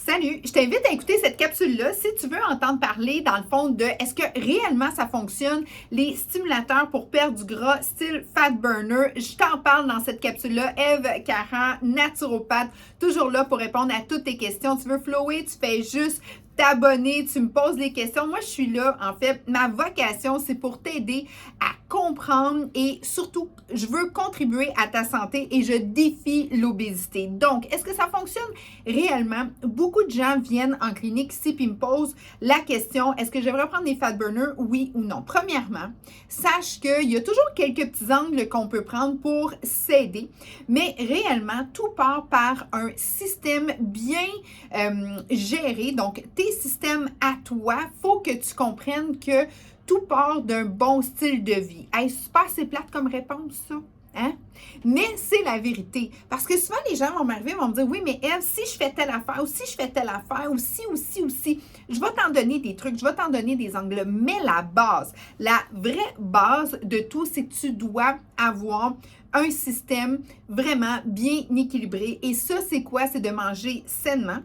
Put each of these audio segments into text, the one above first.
Salut, je t'invite à écouter cette capsule-là si tu veux entendre parler dans le fond de est-ce que réellement ça fonctionne, les stimulateurs pour perdre du gras style fat burner. Je t'en parle dans cette capsule-là. Eve Caran, naturopathe, toujours là pour répondre à toutes tes questions. Tu veux flower, tu fais juste t'abonner, tu me poses les questions. Moi, je suis là. En fait, ma vocation, c'est pour t'aider à comprendre et surtout, je veux contribuer à ta santé et je défie l'obésité. Donc, est-ce que ça fonctionne réellement? Beaucoup de gens viennent en clinique ici et me posent la question, est-ce que je devrais prendre des fat burners, oui ou non? Premièrement, sache qu'il y a toujours quelques petits angles qu'on peut prendre pour s'aider, mais réellement, tout part par un système bien géré. Donc, tes systèmes à toi, il faut que tu comprennes que tout part d'un bon style de vie. Hey, c'est pas assez plate comme réponse, ça? Hein? Mais c'est la vérité. Parce que souvent, les gens vont m'arriver et vont me dire, oui, mais Ève, si je fais telle affaire, ou si je fais telle affaire, ou si, je vais t'en donner des trucs, je vais t'en donner des angles. Mais la vraie base de tout, c'est que tu dois avoir un système vraiment bien équilibré. Et ça, c'est quoi? C'est de manger sainement,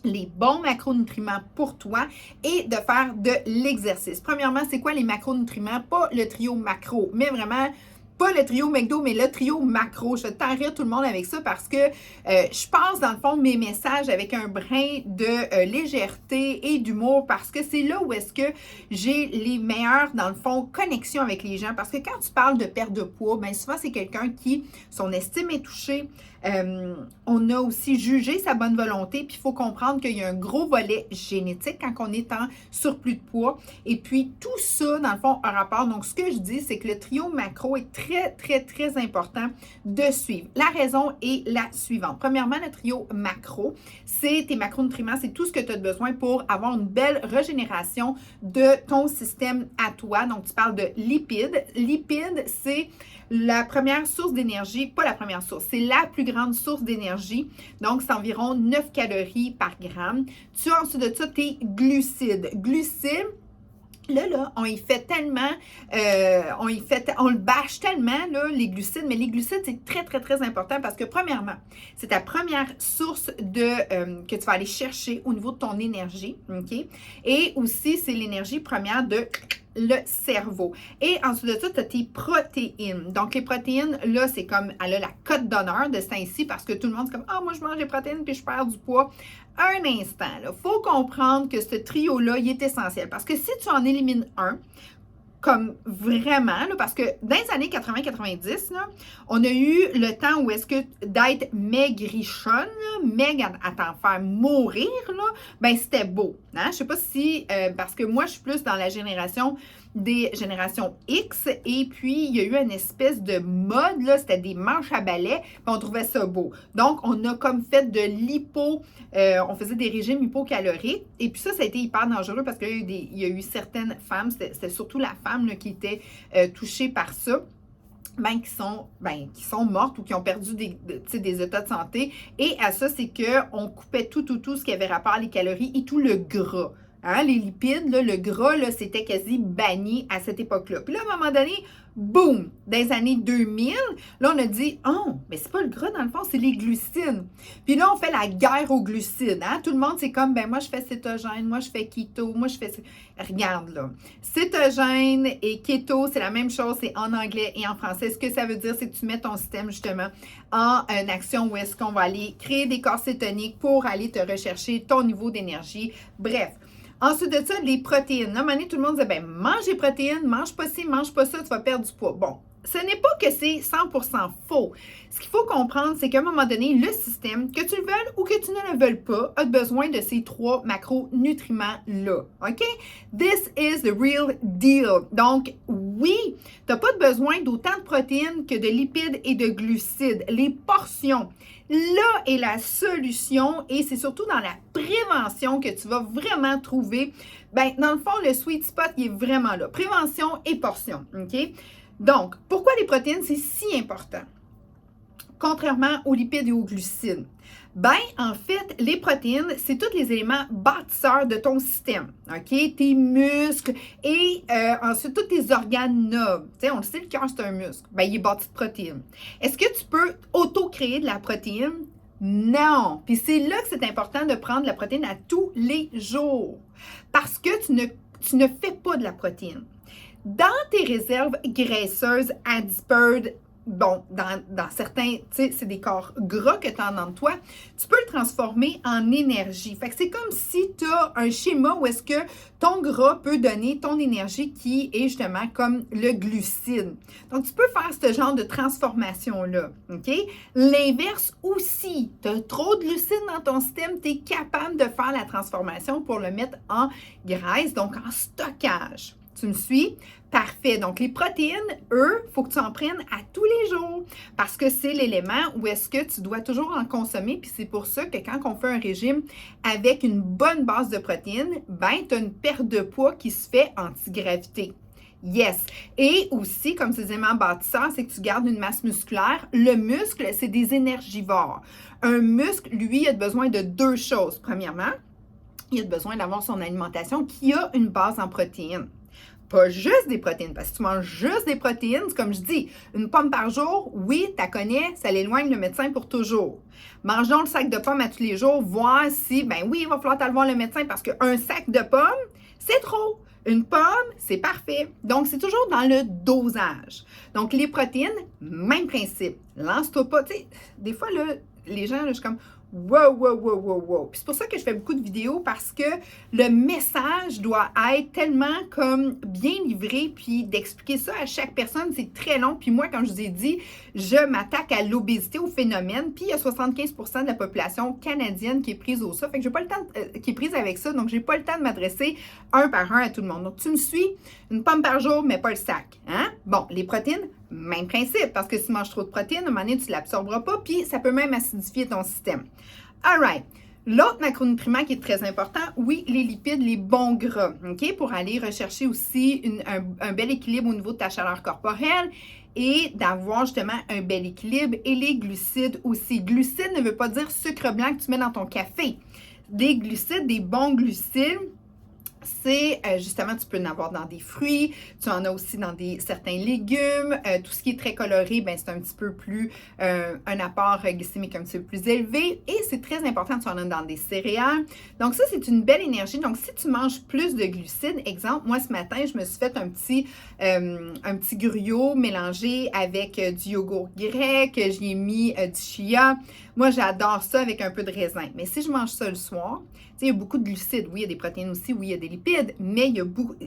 les bons macronutriments pour toi et de faire de l'exercice. Premièrement, c'est quoi les macronutriments? Pas le trio macro, mais vraiment pas le trio McDo, mais le trio macro. Je vais t'en rire tout le monde avec ça parce que je passe dans le fond mes messages avec un brin de légèreté et d'humour parce que c'est là où est-ce que j'ai les meilleures, dans le fond, connexions avec les gens. Parce que quand tu parles de perte de poids, bien souvent, c'est quelqu'un qui, son estime est touchée. On a aussi jugé sa bonne volonté, puis il faut comprendre qu'il y a un gros volet génétique quand on est en surplus de poids. Et puis, tout ça, dans le fond, a rapport. Donc, ce que je dis, c'est que le trio macro est très, très, très important de suivre. La raison est la suivante. Premièrement, le trio macro, c'est tes macronutriments, c'est tout ce que tu as besoin pour avoir une belle régénération de ton système à toi. Donc, tu parles de lipides. Lipides, c'est la première source d'énergie, pas la première source, c'est la plus grande source d'énergie. Donc, c'est environ 9 calories par gramme. Tu as ensuite de ça tes glucides. Glucides, là, on y fait tellement, on le bâche tellement, là, les glucides, mais les glucides, c'est très, très, très important parce que, premièrement, c'est ta première source que tu vas aller chercher au niveau de ton énergie, OK? Et aussi, c'est l'énergie première de le cerveau. Et ensuite de ça, tu as tes protéines. Donc, les protéines, là, c'est comme, elle a la cote d'honneur de ce temps-ci parce que tout le monde, c'est comme, ah, moi, je mange des protéines puis je perds du poids. Un instant, il faut comprendre que ce trio-là, il est essentiel parce que si tu en élimines un, comme vraiment, là, parce que dans les années 80-90, on a eu le temps où est-ce que d'être maigrichonne, maigre à t'en faire mourir, là, ben c'était beau. Hein? Je ne sais pas si, parce que moi, je suis plus dans la génération des générations X, et puis il y a eu une espèce de mode, là, c'était des manches à balai, puis on trouvait ça beau. Donc, on a comme fait de on faisait des régimes hypocaloriques, et puis ça a été hyper dangereux parce qu'il y a eu certaines femmes, c'était surtout la femme là, qui était touchée par ça. Qui sont mortes ou qui ont perdu des états de santé. Et à ça, c'est qu'on coupait tout ce qui avait rapport à les calories et tout le gras. Hein, les lipides, là, le gras, là, c'était quasi banni à cette époque-là. Puis là, à un moment donné, boum, dans les années 2000, là, on a dit, oh, mais c'est pas le gras dans le fond, c'est les glucides. Puis là, on fait la guerre aux glucides. Hein? Tout le monde, c'est comme, ben moi, je fais cétogène, moi, je fais keto, moi, je fais... Regarde, là, cétogène et keto, c'est la même chose, c'est en anglais et en français. Ce que ça veut dire, c'est que tu mets ton système, justement, en action où est-ce qu'on va aller créer des corps cétoniques pour aller te rechercher ton niveau d'énergie. Bref. Ensuite de ça, les protéines. À un moment donné, tout le monde disait, ben mange les protéines, mange pas ci, mange pas ça, tu vas perdre du poids. Bon, ce n'est pas que c'est 100% faux. Ce qu'il faut comprendre, c'est qu'à un moment donné, le système, que tu le veuilles ou que tu ne le veuilles pas, a besoin de ces 3 macronutriments-là. OK? This is the real deal. Donc, oui, tu n'as pas besoin d'autant de protéines que de lipides et de glucides. Les portions, là est la solution et c'est surtout dans la prévention que tu vas vraiment trouver, ben, dans le fond, le sweet spot, il est vraiment là. Prévention et portion. OK? Donc, pourquoi les protéines, c'est si important? Contrairement aux lipides et aux glucides. Ben, en fait, les protéines, c'est tous les éléments bâtisseurs de ton système. OK? Tes muscles et ensuite tous tes organes nobles. Tu sais, on le sait, le cœur, c'est un muscle. Ben, il est bâti de protéines. Est-ce que tu peux auto-créer de la protéine? Non. Puis c'est là que c'est important de prendre la protéine à tous les jours. Parce que tu ne fais pas de la protéine. Dans tes réserves graisseuses, adipeuses, bon, dans certains, tu sais, c'est des corps gras que tu as en toi, tu peux le transformer en énergie. Fait que c'est comme si tu as un schéma où est-ce que ton gras peut donner ton énergie qui est justement comme le glucide. Donc, tu peux faire ce genre de transformation-là, OK? L'inverse aussi, tu as trop de glucides dans ton système, tu es capable de faire la transformation pour le mettre en graisse, donc en stockage. Tu me suis? Parfait. Donc, les protéines, eux, il faut que tu en prennes à tous les jours parce que c'est l'élément où est-ce que tu dois toujours en consommer. Puis c'est pour ça que quand on fait un régime avec une bonne base de protéines, ben, tu as une perte de poids qui se fait anti-gravité. Yes. Et aussi, comme ces éléments bâtisseurs, c'est que tu gardes une masse musculaire. Le muscle, c'est des énergivores. Un muscle, lui, il a besoin de deux choses. Premièrement, il a besoin d'avoir son alimentation qui a une base en protéines. Pas juste des protéines, parce que tu manges juste des protéines, comme je dis, une pomme par jour, oui, tu la connais, ça l'éloigne le médecin pour toujours. Mange donc le sac de pommes à tous les jours, voir si, ben oui, il va falloir aller voir le médecin parce qu'un sac de pommes, c'est trop. Une pomme, c'est parfait. Donc, c'est toujours dans le dosage. Donc, les protéines, même principe. Lance-toi pas. Tu sais, des fois, là, les gens, là, je suis comme... Wow, wow, wow, wow, wow. Puis c'est pour ça que je fais beaucoup de vidéos parce que le message doit être tellement comme bien livré, puis d'expliquer ça à chaque personne, c'est très long. Puis moi, comme je vous ai dit, je m'attaque à l'obésité, au phénomène, puis il y a 75% de la population canadienne qui est prise au ça. Fait que j'ai pas le temps, qui est prise avec ça, donc j'ai pas le temps de m'adresser un par un à tout le monde. Donc tu me suis, une pomme par jour, mais pas le sac. Hein? Bon, les protéines, même principe, parce que si tu manges trop de protéines, à un moment donné, tu ne l'absorberas pas, puis ça peut même acidifier ton système. All right. L'autre macronutriments qui est très important, oui, les lipides, les bons gras, OK? Pour aller rechercher aussi un bel équilibre au niveau de ta chaleur corporelle et d'avoir justement un bel équilibre. Et les glucides aussi. Glucides ne veut pas dire sucre blanc que tu mets dans ton café. Des glucides, des bons glucides, c'est justement, tu peux en avoir dans des fruits, tu en as aussi dans certains légumes. Tout ce qui est très coloré, ben, c'est un petit peu plus, un apport glycémique un petit peu plus élevé. Et c'est très important, tu en as dans des céréales. Donc ça, c'est une belle énergie. Donc si tu manges plus de glucides, exemple, moi ce matin, je me suis fait un petit gruyot mélangé avec du yogourt grec, j'y ai mis du chia. Moi, j'adore ça avec un peu de raisin. Mais si je mange ça le soir, tu sais, il y a beaucoup de glucides. Oui, il y a des protéines aussi, oui, il y a des lipides, mais il y a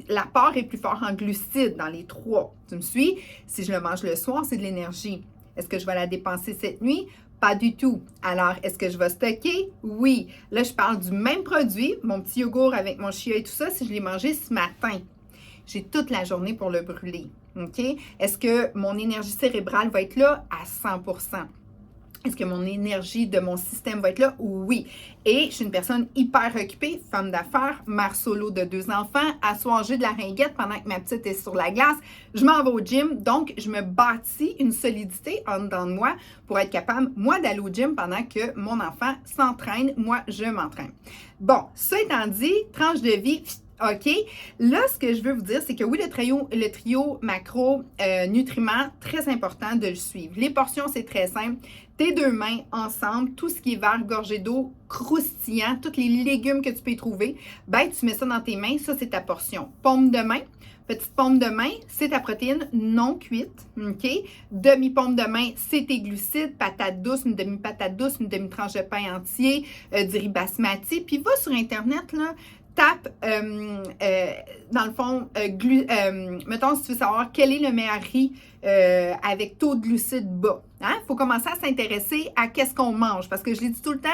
l'apport est plus fort en glucides dans les trois. Tu me suis? Si je le mange le soir, c'est de l'énergie. Est-ce que je vais la dépenser cette nuit? Pas du tout. Alors, est-ce que je vais stocker? Oui. Là, je parle du même produit, mon petit yogourt avec mon chia et tout ça, si je l'ai mangé ce matin. J'ai toute la journée pour le brûler. OK? Est-ce que mon énergie cérébrale va être là à 100%? Est-ce que mon énergie de mon système va être là? Oui. Et je suis une personne hyper occupée, femme d'affaires, mère solo de 2 enfants, à songer de la ringuette pendant que ma petite est sur la glace. Je m'en vais au gym, donc je me bâtis une solidité en dedans de moi pour être capable, moi, d'aller au gym pendant que mon enfant s'entraîne, moi, je m'entraîne. Bon, ça étant dit, tranche de vie, OK? Là, ce que je veux vous dire, c'est que oui, le trio macro-nutriments, très important de le suivre. Les portions, c'est très simple. Tes 2 mains ensemble, tout ce qui est vert, gorgé d'eau, croustillant, tous les légumes que tu peux y trouver, ben, tu mets ça dans tes mains, ça, c'est ta portion. Paume de main, petite paume de main, c'est ta protéine non cuite, OK? Demi-paume de main, c'est tes glucides, patate douce, une demi-patate douce, une demi-tranche de pain entier, du riz basmati, puis va sur Internet, là, tape, dans le fond, mettons, si tu veux savoir quel est le meilleur riz avec taux de glucides bas. Hein? Il faut commencer à s'intéresser à qu'est-ce qu'on mange. Parce que je l'ai dit tout le temps,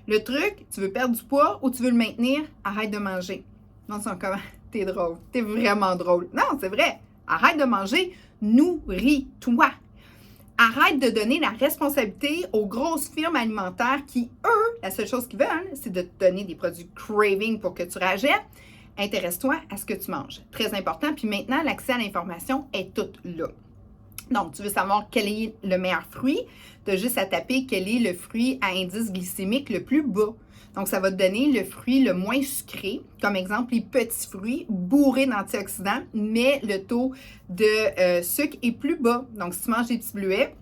le truc, tu veux perdre du poids ou tu veux le maintenir, arrête de manger. Non, c'est comment? T'es drôle. T'es vraiment drôle. Non, c'est vrai. Arrête de manger. Nourris-toi. Arrête de donner la responsabilité aux grosses firmes alimentaires qui, eux, la seule chose qu'ils veulent, c'est de te donner des produits craving pour que tu rachètes. Intéresse-toi à ce que tu manges. Très important. Puis maintenant, l'accès à l'information est tout là. Donc, tu veux savoir quel est le meilleur fruit, tu as juste à taper quel est le fruit à indice glycémique le plus bas. Donc, ça va te donner le fruit le moins sucré, comme exemple les petits fruits bourrés d'antioxydants, mais le taux de sucre est plus bas. Donc, si tu manges des petits bleuets,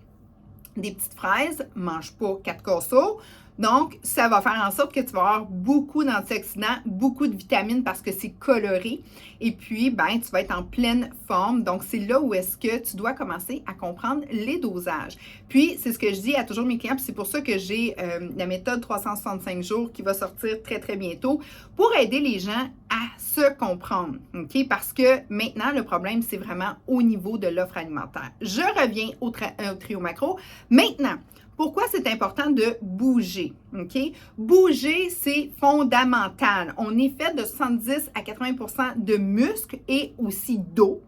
des petites fraises, mange pas 4 casseaux. Donc, ça va faire en sorte que tu vas avoir beaucoup d'antioxydants, beaucoup de vitamines parce que c'est coloré. Et puis, ben, tu vas être en pleine forme. Donc, c'est là où est-ce que tu dois commencer à comprendre les dosages. Puis, c'est ce que je dis à toujours mes clients, puis c'est pour ça que j'ai la méthode 365 jours qui va sortir très, très bientôt pour aider les gens à se comprendre. OK? Parce que maintenant, le problème, c'est vraiment au niveau de l'offre alimentaire. Je reviens au trio macro. Maintenant, pourquoi c'est important de bouger? OK? Bouger, c'est fondamental. On est fait de 70 à 80 de muscles et aussi d'eau.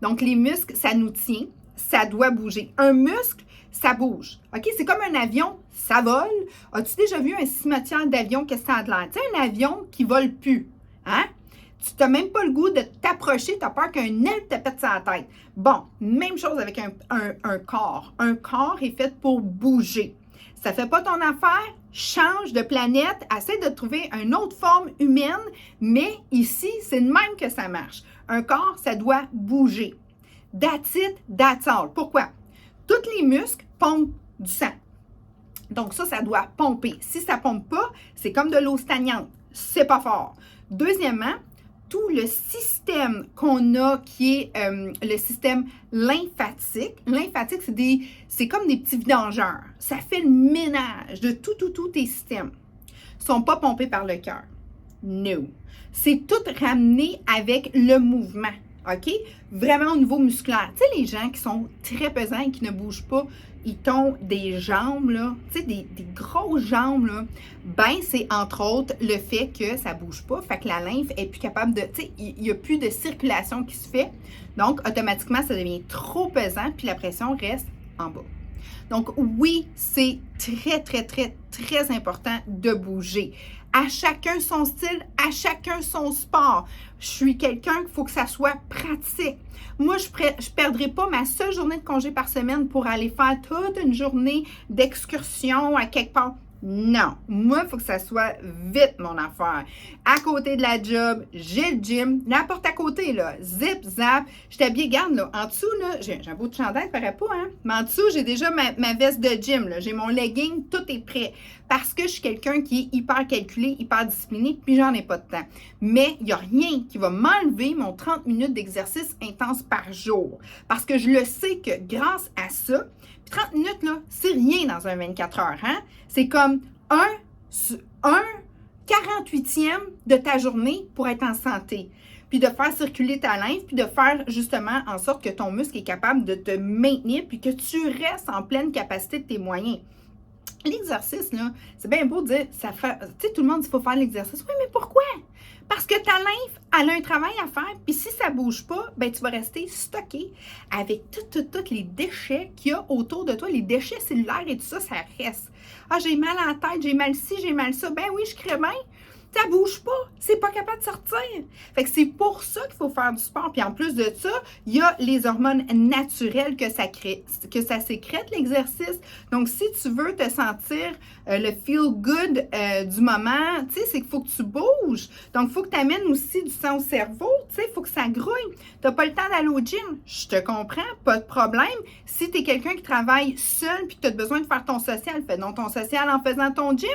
Donc, les muscles, ça nous tient, ça doit bouger. Un muscle, ça bouge. OK? C'est comme un avion, ça vole. As-tu déjà vu un cimetière d'avion que ça a de l'air? Tu sais, un avion qui vole plus. Hein? Tu n'as même pas le goût de t'approcher, tu as peur qu'un aile te pète sur la tête. Bon, même chose avec un corps. Un corps est fait pour bouger. Ça ne fait pas ton affaire, change de planète, essaie de trouver une autre forme humaine, mais ici, c'est de même que ça marche. Un corps, ça doit bouger. That's it, that's all. Pourquoi? Tous les muscles pompent du sang. Donc ça doit pomper. Si ça ne pompe pas, c'est comme de l'eau stagnante. C'est pas fort. Deuxièmement, tout le système qu'on a qui est le système lymphatique. Lymphatique, c'est comme des petits vidangeurs. Ça fait le ménage de tous tes systèmes. Ils ne sont pas pompés par le cœur. No. C'est tout ramené avec le mouvement. OK? Vraiment au niveau musculaire. Tu sais, les gens qui sont très pesants et qui ne bougent pas, ils ont des jambes, là, tu sais, des grosses jambes, là. Ben, c'est entre autres le fait que ça ne bouge pas. Fait que la lymphe est plus capable de, tu sais, il n'y a plus de circulation qui se fait. Donc, automatiquement, ça devient trop pesant, puis la pression reste en bas. Donc, oui, c'est très important de bouger. À chacun son style, à chacun son sport. Je suis quelqu'un qu'il faut que ça soit pratique. Moi, je ne perdrai pas ma seule journée de congé par semaine pour aller faire toute une journée d'excursion à quelque part. Non, moi, il faut que ça soit vite, mon affaire. À côté de la job, j'ai le gym, la porte à côté, là, zip, zap. Je t'habille, regarde, là, en dessous, là, j'ai un beau de chandail, ça paraît pas, hein? Mais en dessous, j'ai déjà ma veste de gym, là, j'ai mon legging, tout est prêt. Parce que je suis quelqu'un qui est hyper calculé, hyper discipliné, puis j'en ai pas de temps. Mais il n'y a rien qui va m'enlever mon 30 minutes d'exercice intense par jour. Parce que je le sais que grâce à ça, 30 minutes, là, c'est rien dans un 24 heures. Hein? C'est comme un 48e de ta journée pour être en santé. Puis de faire circuler ta lymphe, puis de faire justement en sorte que ton muscle est capable de te maintenir, puis que tu restes en pleine capacité de tes moyens. L'exercice, là, c'est bien beau de dire, ça fait, tu sais, tout le monde dit qu'il faut faire l'exercice. Oui, mais pourquoi? Parce que ta lymphe, elle a un travail à faire, puis si ça ne bouge pas, ben tu vas rester stocké avec tous les déchets qu'il y a autour de toi, les déchets cellulaires et tout ça, ça reste. Ah, j'ai mal à la tête, j'ai mal ci, j'ai mal ça. Ben oui, je crée bien. Ça bouge pas, c'est pas capable de sortir. Fait que c'est pour ça qu'il faut faire du sport. Puis en plus de ça, il y a les hormones naturelles que ça crée, que ça sécrète l'exercice. Donc si tu veux te sentir le feel good du moment, tu sais, c'est qu'il faut que tu bouges. Donc il faut que tu amènes aussi du sang au cerveau, tu sais, il faut que ça grouille. Tu n'as pas le temps d'aller au gym, je te comprends, pas de problème. Si tu es quelqu'un qui travaille seul puis que tu as besoin de faire ton social, fais donc ton social en faisant ton gym,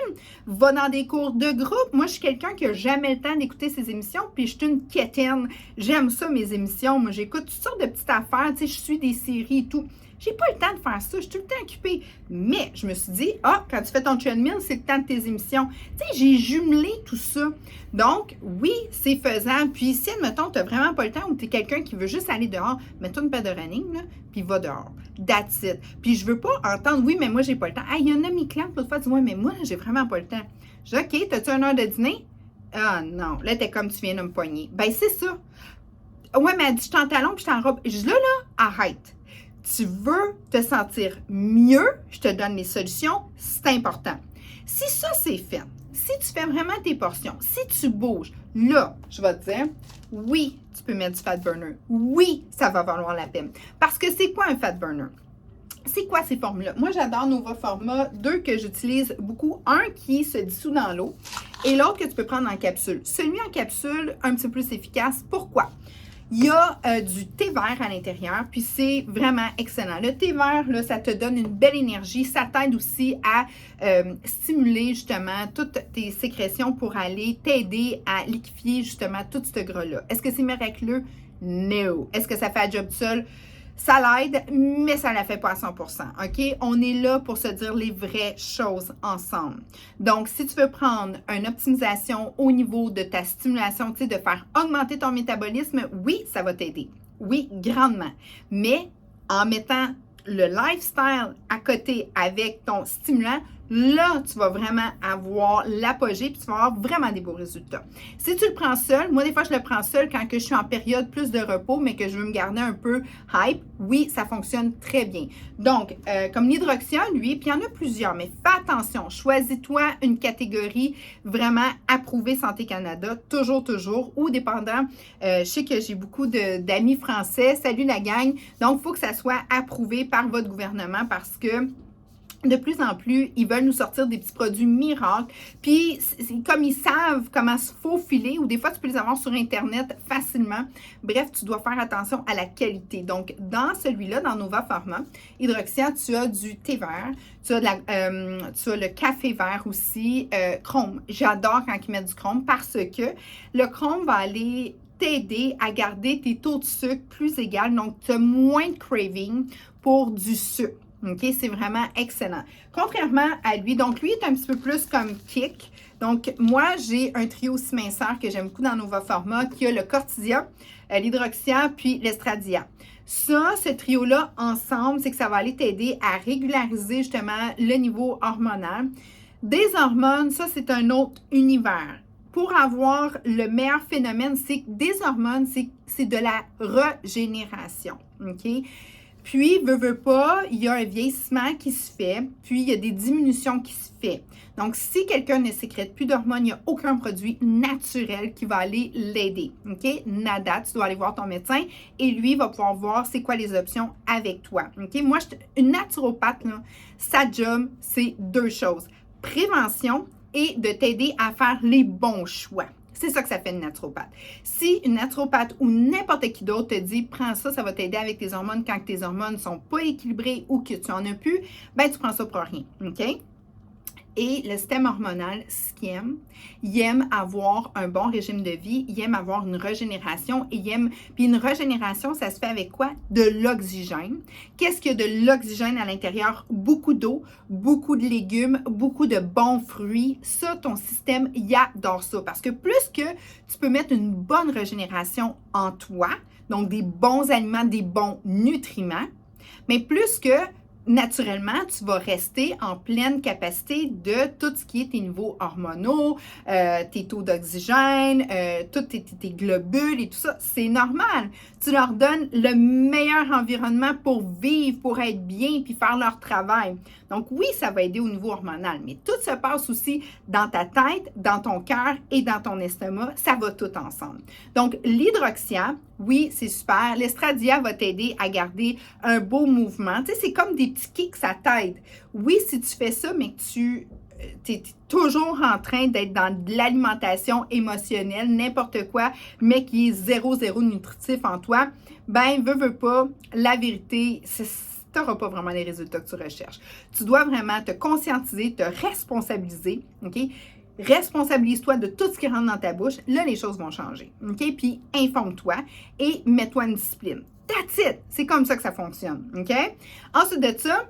va dans des cours de groupe. Moi, je suis quelqu'un qui n'a jamais le temps d'écouter ses émissions, puis je suis une quétaine. J'aime ça, mes émissions. Moi, j'écoute toutes sortes de petites affaires, tu sais, je suis des séries et tout. J'ai pas le temps de faire ça, je suis tout le temps occupée. Mais je me suis dit, quand tu fais ton treadmill, c'est le temps de tes émissions. Tu sais, j'ai jumelé tout ça. Donc, oui, c'est faisable. Puis si, admettons, tu n'as vraiment pas le temps ou tu es quelqu'un qui veut juste aller dehors, mets-toi une paire de running, là, puis va dehors. That's it. Puis je veux pas entendre, oui, mais moi, j'ai pas le temps. Ah, il y en a mes clients, l'autre fois, dis, ouais, mais moi, j'ai vraiment pas le temps. Je dis, OK, t'as-tu une heure de dîner? Ah non, là, t'es comme tu viens de me poigner. Ben, c'est ça. Ouais, mais elle dit, je suis en talon puis je suis en robe. Je dis, là, arrête. Tu veux te sentir mieux, je te donne les solutions, c'est important. Si ça, c'est fait, si tu fais vraiment tes portions, si tu bouges, là, je vais te dire, oui, tu peux mettre du fat burner. Oui, ça va valoir la peine. Parce que c'est quoi un fat burner? C'est quoi ces formules-là? Moi, j'adore Nova Format, 2 que j'utilise beaucoup. Un qui se dissout dans l'eau et l'autre que tu peux prendre en capsule. Celui en capsule, un petit peu plus efficace. Pourquoi? Il y a du thé vert à l'intérieur, puis c'est vraiment excellent. Le thé vert, là, ça te donne une belle énergie. Ça t'aide aussi à stimuler justement toutes tes sécrétions pour aller t'aider à liquéfier justement tout ce gras-là. Est-ce que c'est miraculeux? No. Est-ce que ça fait la job seul? Ça l'aide, mais ça ne la fait pas à 100%. OK? On est là pour se dire les vraies choses ensemble. Donc, si tu veux prendre une optimisation au niveau de ta stimulation, tu sais, de faire augmenter ton métabolisme, oui, ça va t'aider. Oui, grandement. Mais en mettant le lifestyle à côté avec ton stimulant, là, tu vas vraiment avoir l'apogée puis tu vas avoir vraiment des beaux résultats. Si tu le prends seul, moi, des fois, je le prends seul quand que je suis en période plus de repos, mais que je veux me garder un peu hype, oui, ça fonctionne très bien. Donc, comme l'hydroxia, lui, puis il y en a plusieurs, mais fais attention, choisis-toi une catégorie vraiment approuvée Santé Canada, toujours, ou dépendant, je sais que j'ai beaucoup d'amis français, salut la gang, donc il faut que ça soit approuvé par votre gouvernement parce que de plus en plus, ils veulent nous sortir des petits produits miracles. Puis, comme ils savent comment se faufiler, ou des fois, tu peux les avoir sur Internet facilement. Bref, tu dois faire attention à la qualité. Donc, dans celui-là, dans Nova Pharma, Hydroxia, tu as du thé vert, tu as le café vert aussi, chrome. J'adore quand ils mettent du chrome parce que le chrome va aller t'aider à garder tes taux de sucre plus égaux. Donc, tu as moins de craving pour du sucre. OK, c'est vraiment excellent. Contrairement à lui, donc lui est un petit peu plus comme Kick. Donc, moi, j'ai un trio minceur que j'aime beaucoup dans Nova Pharma qui a le Cortisia, l'Hydroxia, puis l'Estradia. Ça, ce trio-là, ensemble, c'est que ça va aller t'aider à régulariser justement le niveau hormonal. Des hormones, ça, c'est un autre univers. Pour avoir le meilleur phénomène, c'est que des hormones, c'est de la régénération. OK? Puis, veut pas, il y a un vieillissement qui se fait, puis il y a des diminutions qui se fait. Donc, si quelqu'un ne sécrète plus d'hormones, il n'y a aucun produit naturel qui va aller l'aider. OK? Nada, tu dois aller voir ton médecin et lui va pouvoir voir c'est quoi les options avec toi. OK? Moi, une naturopathe, là, sa job, c'est deux choses. Prévention et de t'aider à faire les bons choix. C'est ça que ça fait une naturopathe. Si une naturopathe ou n'importe qui d'autre te dit « prends ça, ça va t'aider avec tes hormones quand tes hormones ne sont pas équilibrées ou que tu n'en as plus », ben tu prends ça pour rien. OK? Et le système hormonal, ce qu'il aime, il aime avoir un bon régime de vie, il aime avoir une régénération, puis une régénération, ça se fait avec quoi? De l'oxygène. Qu'est-ce qu'il y a de l'oxygène à l'intérieur? Beaucoup d'eau, beaucoup de légumes, beaucoup de bons fruits. Ça, ton système, il adore ça. Parce que plus que tu peux mettre une bonne régénération en toi, donc des bons aliments, des bons nutriments, mais plus que naturellement, tu vas rester en pleine capacité de tout ce qui est tes niveaux hormonaux, tes taux d'oxygène, tous tes globules et tout ça. C'est normal. Tu leur donnes le meilleur environnement pour vivre, pour être bien, puis faire leur travail. Donc oui, ça va aider au niveau hormonal, mais tout se passe aussi dans ta tête, dans ton cœur et dans ton estomac. Ça va tout ensemble. Donc l'hydroxia, oui, c'est super. L'estradia va t'aider à garder un beau mouvement. Tu sais, c'est comme des petits kicks, ça t'aide. Oui, si tu fais ça, mais que tu es toujours en train d'être dans de l'alimentation émotionnelle, n'importe quoi, mais qui est zéro nutritif en toi, ben, veux pas, la vérité, tu n'auras pas vraiment les résultats que tu recherches. Tu dois vraiment te conscientiser, te responsabiliser, OK? Responsabilise-toi de tout ce qui rentre dans ta bouche. Là, les choses vont changer. OK? Puis, informe-toi et mets-toi une discipline. That's it! C'est comme ça que ça fonctionne. OK? Ensuite de ça,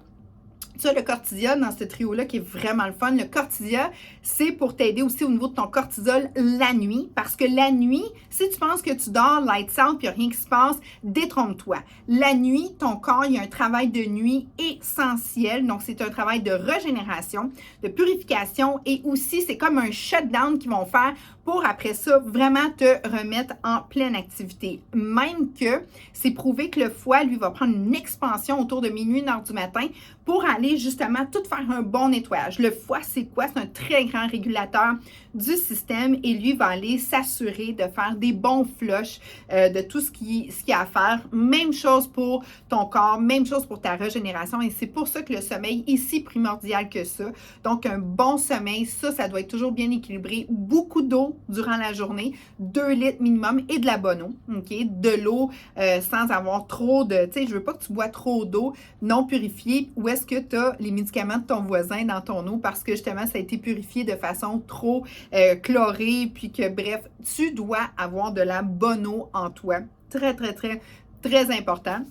tu as le Cortisia dans ce trio-là qui est vraiment le fun. Le Cortisia, c'est pour t'aider aussi au niveau de ton cortisol la nuit. Parce que la nuit, si tu penses que tu dors lights out puis il n'y a rien qui se passe, détrompe-toi. La nuit, ton corps, il y a un travail de nuit essentiel. Donc, c'est un travail de régénération, de purification et aussi, c'est comme un shutdown qu'ils vont faire pour après ça vraiment te remettre en pleine activité. Même que c'est prouvé que le foie, lui, va prendre une expansion autour de minuit, 1h du matin pour aller aller justement tout faire un bon nettoyage. Le foie, c'est quoi? C'est un très grand régulateur du système et lui va aller s'assurer de faire des bons flushs de tout ce qu'il y a à faire. Même chose pour ton corps, même chose pour ta régénération et c'est pour ça que le sommeil est si primordial que ça. Donc, un bon sommeil, ça doit être toujours bien équilibré. Beaucoup d'eau durant la journée, 2 litres minimum et de la bonne eau, OK? De l'eau sans avoir trop de, tu sais, je veux pas que tu bois trop d'eau non purifiée ou est-ce que tu as les médicaments de ton voisin dans ton eau parce que justement, ça a été purifié de façon trop chlorée, puis que bref, tu dois avoir de la bonne eau en toi. Très, très, très, très important.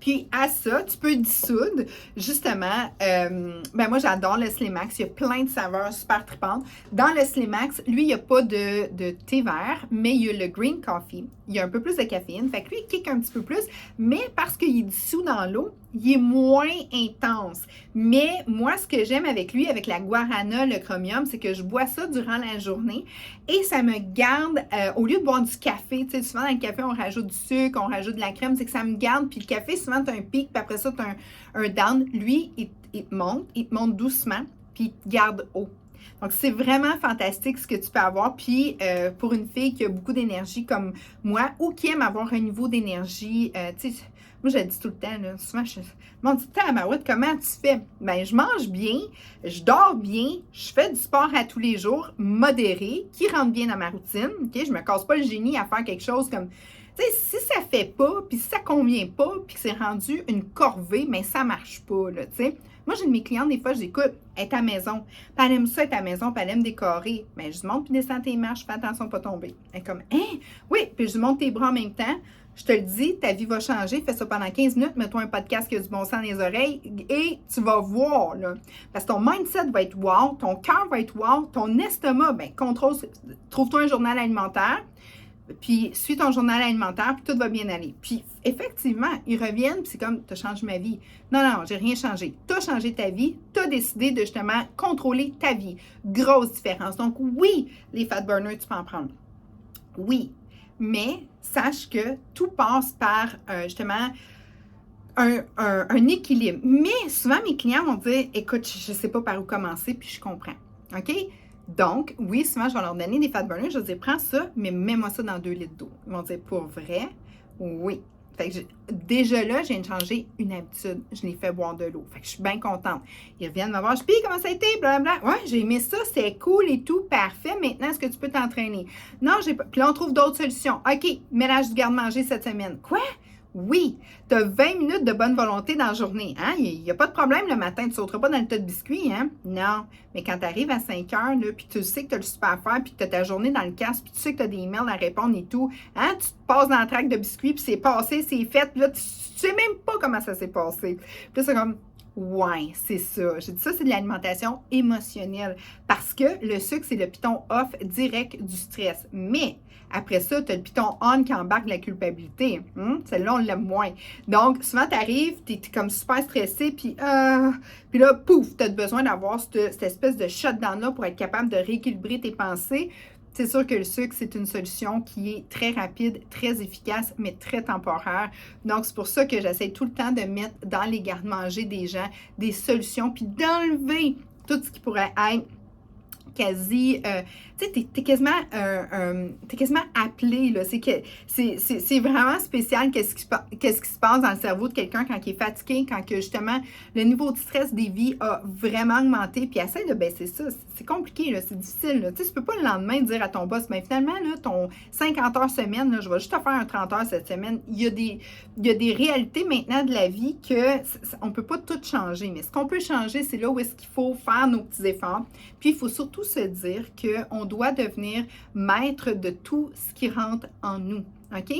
Puis à ça, tu peux dissoudre, justement, moi j'adore le Slimax, il y a plein de saveurs super tripantes. Dans le Slimax, lui, il n'y a pas de thé vert, mais il y a le green coffee. Il y a un peu plus de caféine, fait que lui, il kick un petit peu plus, mais parce qu'il est dissous dans l'eau, il est moins intense. Mais moi, ce que j'aime avec lui, avec la guarana, le chromium, c'est que je bois ça durant la journée et ça me garde, au lieu de boire du café, tu sais, souvent dans le café, on rajoute du sucre, on rajoute de la crème, c'est que ça me garde, puis le café, souvent, tu as un pic, puis après ça, tu as un down. Lui, il te monte doucement, puis il te garde haut. Donc, c'est vraiment fantastique ce que tu peux avoir. Puis, pour une fille qui a beaucoup d'énergie comme moi ou qui aime avoir un niveau d'énergie, tu sais, moi, je le dis tout le temps, là, souvent, je me dis, tabarouette, comment tu fais? Ben, je mange bien, je dors bien, je fais du sport à tous les jours, modéré, qui rentre bien dans ma routine, OK? Je me casse pas le génie à faire quelque chose comme... Tu sais, si ça fait pas, puis si ça convient pas, puis que c'est rendu une corvée, mais ça marche pas, là, tu sais. Moi, j'ai de mes clientes, des fois, je dis, écoute, elle est à la maison. Puis elle aime ça, être à la maison, puis elle aime décorer. Mais je dis, monte puis descends tes marches, fais attention de pas tomber. Elle est comme, hein? Oui, puis je dis, monte tes bras en même temps. Je te le dis, ta vie va changer. Fais ça pendant 15 minutes, mets-toi un podcast qui a du bon sens dans les oreilles et tu vas voir, là. Parce que ton mindset va être wow, ton cœur va être wow, ton estomac, ben contrôle, trouve-toi un journal alimentaire. Puis, suis ton journal alimentaire, puis tout va bien aller. Puis, effectivement, ils reviennent, puis c'est comme, tu as changé ma vie. Non, non, j'ai rien changé. Tu as changé ta vie, tu as décidé de justement contrôler ta vie. Grosse différence. Donc, oui, les fat burners, tu peux en prendre. Oui, mais sache que tout passe par, justement, un équilibre. Mais souvent, mes clients vont dire, écoute, je ne sais pas par où commencer, puis je comprends. OK? Donc, oui, souvent, je vais leur donner des fat burners. Je vais dire, prends ça, mais mets-moi ça dans 2 litres d'eau. Ils vont dire, pour vrai? Oui. Fait que déjà là, j'ai changé une habitude. Je les fais boire de l'eau. Fait que je suis bien contente. Ils reviennent me voir. Je dis, comment ça a été? Blablabla. Ouais, j'ai aimé ça. C'est cool et tout. Parfait. Maintenant, est-ce que tu peux t'entraîner? Non, j'ai pas. Puis là, on trouve d'autres solutions. OK, mélange du garde-manger cette semaine. Quoi? Oui, tu as 20 minutes de bonne volonté dans la journée. Hein? Il n'y a pas de problème le matin, tu ne sauteras pas dans le tas de biscuits. Hein? Non, mais quand tu arrives à 5 heures, là, puis tu sais que tu as le super à faire, puis que tu as ta journée dans le casque, puis tu sais que tu as des emails à répondre et tout, hein? Tu te passes dans le trac de biscuits, puis c'est passé, c'est fait, puis là, tu ne sais même pas comment ça s'est passé. Puis là, c'est comme... Ouais, c'est ça. J'ai dit ça, c'est de l'alimentation émotionnelle parce que le sucre, c'est le piton off direct du stress. Mais après ça, tu as le piton on qui embarque de la culpabilité. Celle-là, on l'aime moins. Donc, souvent, tu arrives, tu es comme super stressé, puis là, pouf, tu as besoin d'avoir cette espèce de shutdown-là pour être capable de rééquilibrer tes pensées. C'est sûr que le sucre, c'est une solution qui est très rapide, très efficace, mais très temporaire. Donc, c'est pour ça que j'essaie tout le temps de mettre dans les garde-manger des gens des solutions, puis d'enlever tout ce qui pourrait être quasi, tu sais, t'es quasiment appelé, là. C'est vraiment spécial qu'est-ce qui se passe dans le cerveau de quelqu'un quand il est fatigué, quand que justement le niveau de stress des vies a vraiment augmenté, puis essaie de baisser ça. C'est compliqué, là, c'est difficile, là. Tu sais, tu peux pas le lendemain dire à ton boss, mais finalement, là, ton 50 heures semaine, là, je vais juste te faire un 30 heures cette semaine. Il y a des réalités maintenant de la vie que on peut pas tout changer, mais ce qu'on peut changer, c'est là où est-ce qu'il faut faire nos petits efforts. Puis, il faut surtout se dire qu'on doit devenir maître de tout ce qui rentre en nous, OK?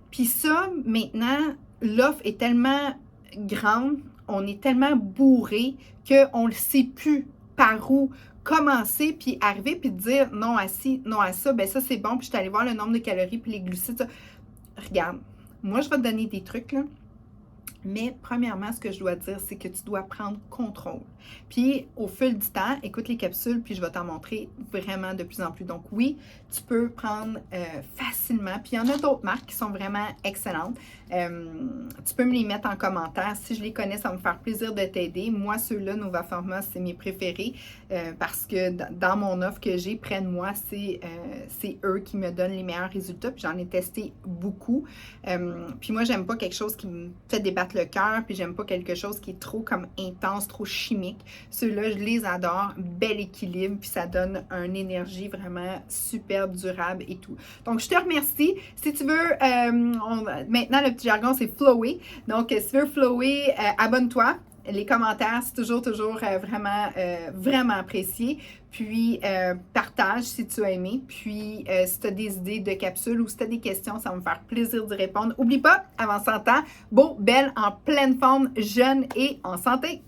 Puis ça, maintenant, l'offre est tellement grande, on est tellement bourré qu'on ne sait plus par où commencer, puis arriver, puis dire non à ci, non à ça, ben ça c'est bon, puis je suis allée voir le nombre de calories, puis les glucides, ça. Regarde, moi je vais te donner des trucs, là. Mais premièrement, ce que je dois dire, c'est que tu dois prendre contrôle. Puis au fil du temps, écoute les capsules, puis je vais t'en montrer vraiment de plus en plus. Donc oui, tu peux prendre facilement. Puis il y en a d'autres marques qui sont vraiment excellentes. Tu peux me les mettre en commentaire. Si je les connais, ça va me faire plaisir de t'aider. Moi, ceux-là, Nova Forma, c'est mes préférés parce que dans mon offre que j'ai près de moi, c'est eux qui me donnent les meilleurs résultats. Puis j'en ai testé beaucoup. Puis moi, j'aime pas quelque chose qui me fait débattre le cœur, puis j'aime pas quelque chose qui est trop comme intense, trop chimique. Ceux-là, je les adore, bel équilibre, puis ça donne une énergie vraiment superbe, durable et tout. Donc, je te remercie. Si tu veux, maintenant, le petit jargon, c'est flower. Donc, si tu veux flower, abonne-toi. Les commentaires, c'est toujours vraiment apprécié. Puis, partage si tu as aimé. Puis, si tu as des idées de capsules ou si tu as des questions, ça va me faire plaisir d'y répondre. N'oublie pas, avant 100 ans, beau, belle, en pleine forme, jeune et en santé.